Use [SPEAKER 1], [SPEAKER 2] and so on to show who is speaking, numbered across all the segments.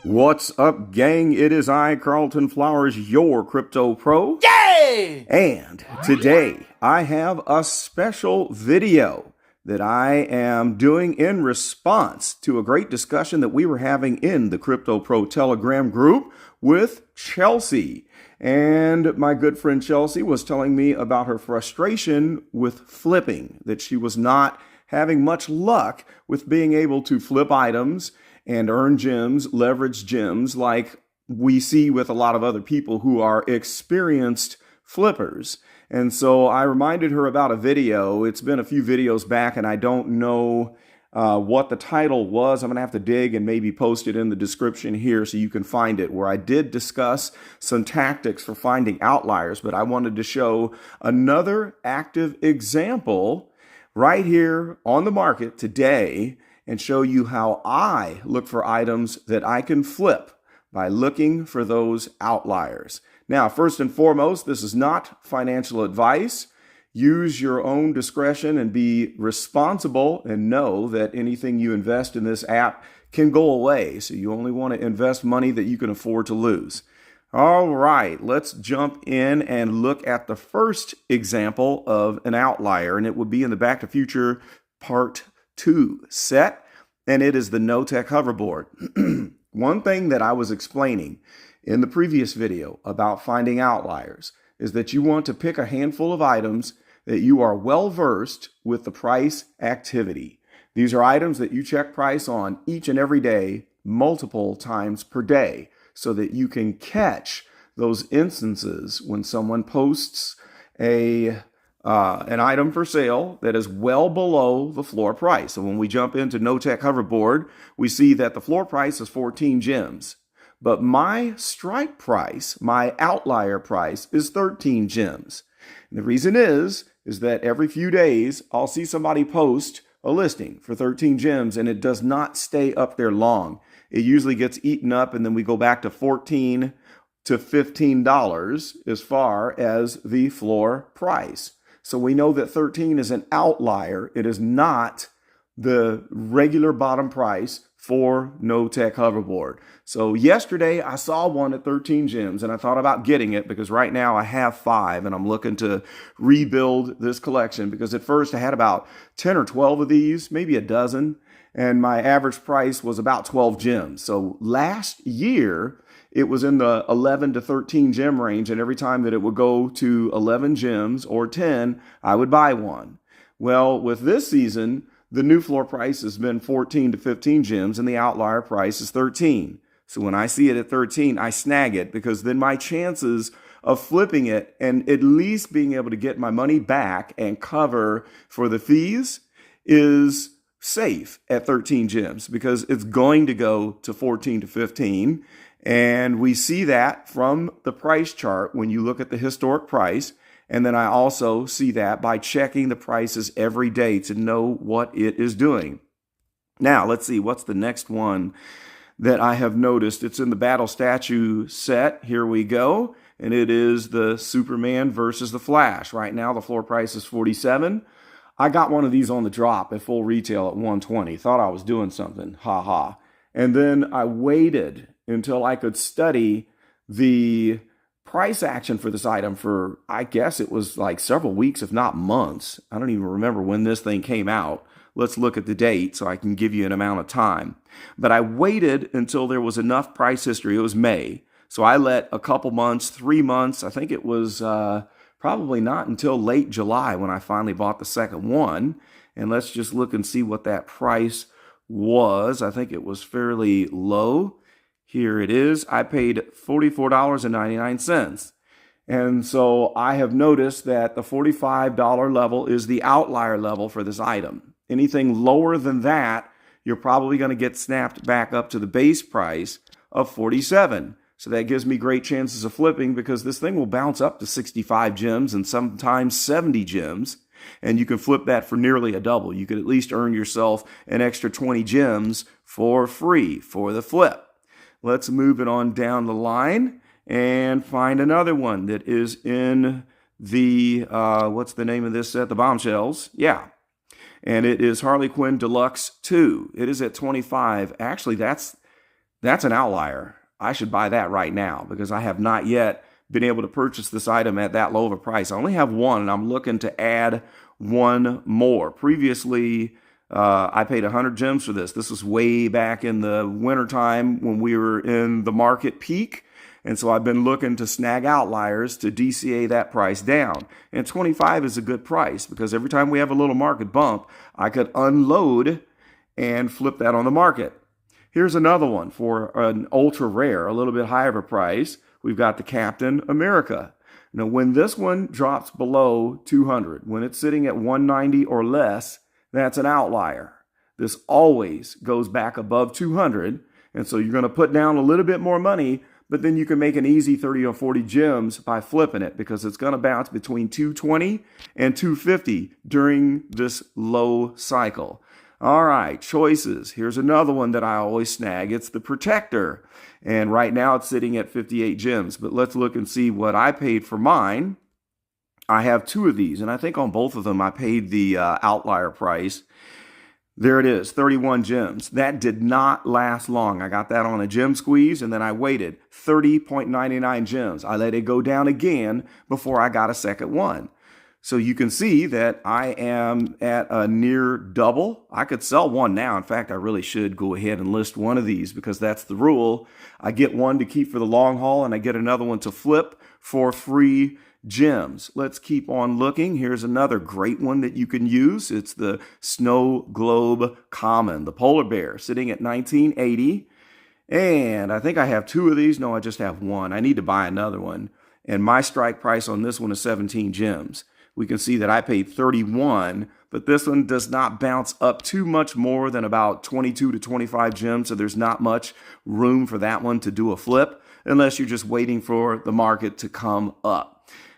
[SPEAKER 1] What's up, gang? It is I, Carlton Flowers, your crypto pro.
[SPEAKER 2] Yay!
[SPEAKER 1] And today I have a special video that I am doing in response to a great discussion that we were having in the Crypto Pro Telegram group with Chelsea. And my good friend Chelsea was telling me about her frustration with flipping, that she was not having much luck with being able to flip items and earn gems, leverage gems like we see with a lot of other people who are experienced flippers. And so I reminded her about a video. It's been a few videos back and I don't know what the title was. I'm going to have to dig and maybe post it in the description here so you can find it, where I did discuss some tactics for finding outliers, but I wanted to show another active example right here on the market today and show you how I look for items that I can flip by looking for those outliers. Now, first and foremost, this is not financial advice. Use your own discretion and be responsible and know that anything you invest in this app can go away. So you only want to invest money that you can afford to lose. All right, let's jump in and look at the first example of an outlier, and it would be in the Back to Future Part 2 set, and it is the no-tech hoverboard. One thing that I was explaining in the previous video about finding outliers is that you want to pick a handful of items that you are well versed with the price activity. These are items that you check price on each and every day, multiple times per day, so that you can catch those instances when someone posts an item for sale that is well below the floor price. So when we jump into No Tech Hoverboard, we see that the floor price is 14 gems. But my strike price, my outlier price, is 13 gems. And the reason is that every few days, I'll see somebody post a listing for 13 gems, and it does not stay up there long. It usually gets eaten up, and then we go back to $14 to $15 as far as the floor price. So we know that 13 is an outlier. It is not the regular bottom price for No Tech Hoverboard. So yesterday I saw one at 13 gems and I thought about getting it because right now I have 5 and I'm looking to rebuild this collection, because at first I had about 10 or 12 of these, maybe a dozen, and my average price was about 12 gems. So last year it was in the 11 to 13 gem range, and every time that it would go to 11 gems or 10, I would buy one. Well, with this season, the new floor price has been 14 to 15 gems and the outlier price is 13. So when I see it at 13, I snag it, because then my chances of flipping it and at least being able to get my money back and cover for the fees is safe at 13 gems, because it's going to go to 14 to 15. And we see that from the price chart when you look at the historic price. And then I also see that by checking the prices every day to know what it is doing. Now, let's see, what's the next one that I have noticed? It's in the Battle Statue set. Here we go. And it is the Superman versus the Flash. Right now, the floor price is 47. I got one of these on the drop at full retail at 120. Thought I was doing something. Ha ha. And then I waited until I could study the price action for this item for, I guess it was like several weeks, if not months. I don't even remember when this thing came out. Let's look at the date so I can give you an amount of time. But I waited until there was enough price history. It was May. So I let a couple months, 3 months, I think it was probably not until late July when I finally bought the second one. And let's just look and see what that price was. I think it was fairly low. Here it is. I paid $44.99. And so I have noticed that the $45 level is the outlier level for this item. Anything lower than that, you're probably going to get snapped back up to the base price of 47. So that gives me great chances of flipping, because this thing will bounce up to 65 gems and sometimes 70 gems. And you can flip that for nearly a double. You could at least earn yourself an extra 20 gems for free for the flip. Let's move it on down the line and find another one that is in the, what's the name of this set? The Bombshells. Yeah. And it is Harley Quinn Deluxe 2. It is at 25. Actually, that's That's an outlier. I should buy that right now because I have not yet been able to purchase this item at that low of a price. I only have one, and I'm looking to add one more. Previously, I paid 100 gems for this. This was way back in the wintertime when we were in the market peak. And so I've been looking to snag outliers to DCA that price down. And 25 is a good price because every time we have a little market bump, I could unload and flip that on the market. Here's another one for an ultra rare, a little bit higher of a price. We've got the Captain America. Now, when this one drops below 200, when it's sitting at 190 or less, that's an outlier. This always goes back above 200. And so you're going to put down a little bit more money, but then you can make an easy 30 or 40 gems by flipping it because it's going to bounce between 220 and 250 during this low cycle. All right, choices. Here's another one that I always snag. It's the Protector. And right now it's sitting at 58 gems. But let's look and see what I paid for mine. I have two of these, and I think on both of them I paid the outlier price. There it is, 31 gems. That did not last long. I got that on a gem squeeze, and then I waited 30.99 gems. I let it go down again before I got a second one. So you can see that I am at a near double. I could sell one now. In fact, I really should go ahead and list one of these because that's the rule. I get one to keep for the long haul, and I get another one to flip for free gems. Let's keep on looking. Here's another great one that you can use. It's the Snow Globe Common, the polar bear, sitting at 1980. And I think I have two of these. No, I just have one. I need to buy another one. And my strike price on this one is 17 gems. We can see that I paid 31, but this one does not bounce up too much more than about 22 to 25 gems. So there's not much room for that one to do a flip unless you're just waiting for the market to come up.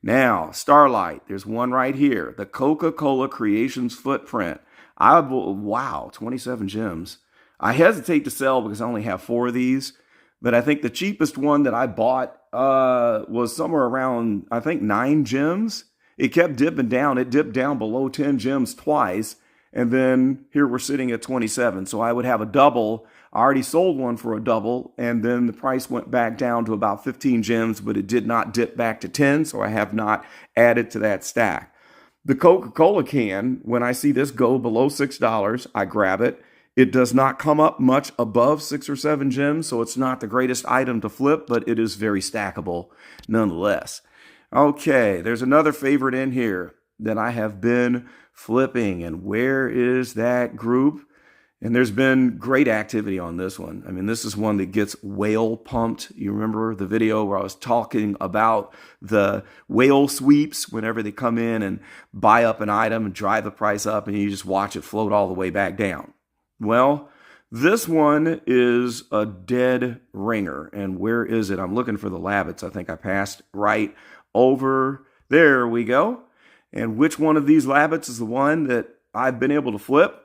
[SPEAKER 1] Now, Starlight, there's one right here, the Coca-Cola Creations Footprint. Wow, 27 gems. I hesitate to sell because I only have four of these, but I think the cheapest one that I bought was somewhere around, I think, 9 gems. It kept dipping down. It dipped down below 10 gems twice, and then here we're sitting at 27. So I would have a double. I already sold one for a double, and then the price went back down to about 15 gems, but it did not dip back to 10, so I have not added to that stack. The Coca-Cola can, when I see this go below $6, I grab it. It does not come up much above 6 or 7 gems, so it's not the greatest item to flip, but it is very stackable nonetheless. Okay, there's another favorite in here that I have been flipping, and where is that group? And there's been great activity on this one. I mean, this is one that gets whale pumped. You remember the video where I was talking about the whale sweeps whenever they come in and buy up an item and drive the price up, and you just watch it float all the way back down. Well, this one is a dead ringer. And where is it? I'm looking for the Labbits. I think I passed right over. There we go. And which one of these Labbits is the one that I've been able to flip?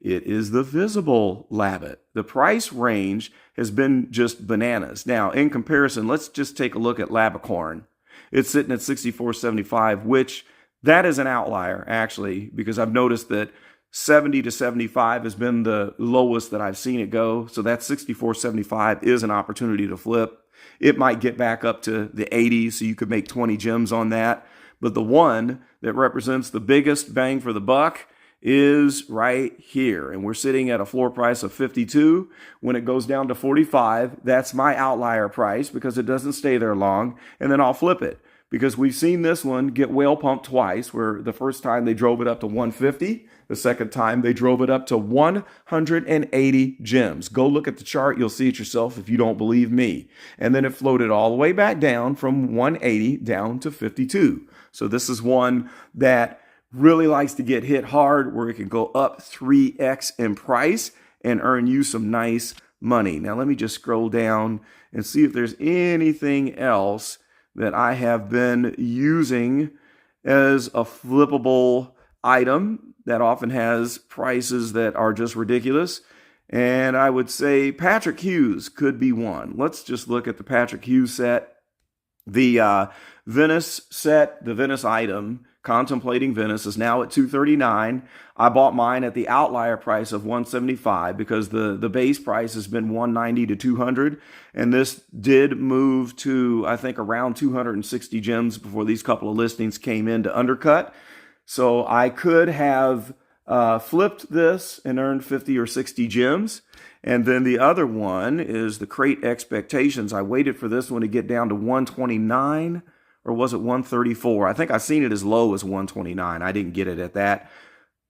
[SPEAKER 1] It is the visible Labbit. The price range has been just bananas. Now, in comparison, let's just take a look at Labbicorn. It's sitting at 64.75, which that is an outlier, actually, because I've noticed that 70 to 75 has been the lowest that I've seen it go. So that 64.75 is an opportunity to flip. It might get back up to the 80s, so you could make 20 gems on that. But the one that represents the biggest bang for the buck is right here. And we're sitting at a floor price of 52. When it goes down to 45, that's my outlier price because it doesn't stay there long. And then I'll flip it because we've seen this one get whale pumped twice, where the first time they drove it up to 150. The second time they drove it up to 180 gems. Go look at the chart. You'll see it yourself if you don't believe me. And then it floated all the way back down from 180 down to 52. So this is one that really likes to get hit hard, where it can go up 3x in price and earn you some nice money. Now, let me just scroll down and see if there's anything else that I have been using as a flippable item that often has prices that are just ridiculous. And I would say Patrick Hughes could be one. Let's just look at the Patrick Hughes set. The Venice set, the Venice item, contemplating Venice, is now at 239. I bought mine at the outlier price of 175 because the base price has been 190 to 200. And this did move to, I think, around 260 gems before these couple of listings came in to undercut. So I could have flipped this and earned 50 or 60 gems. And then the other one is the crate expectations. I waited for this one to get down to 129, or was it 134? I think I seen it as low as 129. I didn't get it at that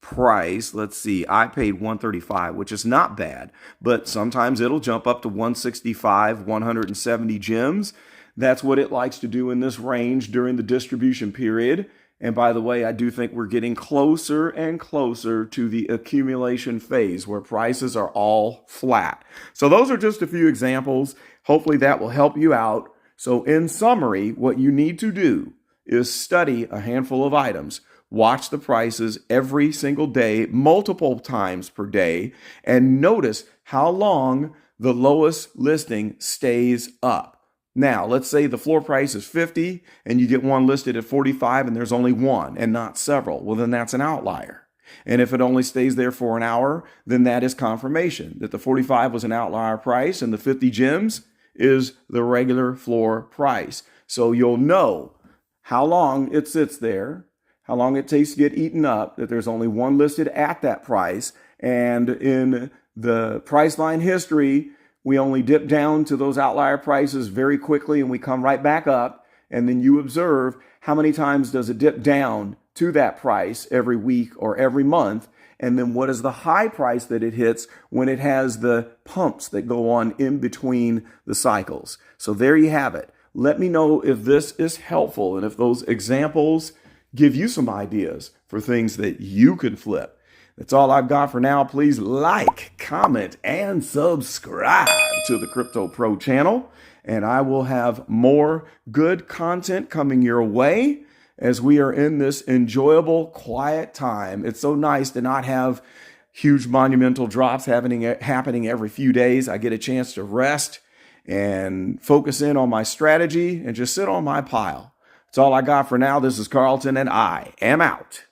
[SPEAKER 1] price. Let's see. I paid 135, which is not bad, but sometimes it'll jump up to 165, 170 gems. That's what it likes to do in this range during the distribution period. And by the way, I do think we're getting closer and closer to the accumulation phase where prices are all flat. So those are just a few examples. Hopefully that will help you out. So in summary, what you need to do is study a handful of items, watch the prices every single day, multiple times per day, and notice how long the lowest listing stays up. Now, let's say the floor price is 50 and you get one listed at 45 and there's only one and not several. Well, then that's an outlier. And if it only stays there for an hour, then that is confirmation that the 45 was an outlier price and the 50 gems is the regular floor price. So you'll know how long it sits there, how long it takes to get eaten up, that there's only one listed at that price. And in the price line history, we only dip down to those outlier prices very quickly and we come right back up. And then you observe how many times does it dip down to that price every week or every month. And then what is the high price that it hits when it has the pumps that go on in between the cycles. So there you have it. Let me know if this is helpful and if those examples give you some ideas for things that you can flip. That's all I've got for now. Please like, comment, and subscribe to the Crypto Pro channel. And I will have more good content coming your way as we are in this enjoyable, quiet time. It's so nice to not have huge monumental drops happening every few days. I get a chance to rest and focus in on my strategy and just sit on my pile. That's all I got for now. This is Carlton, and I am out.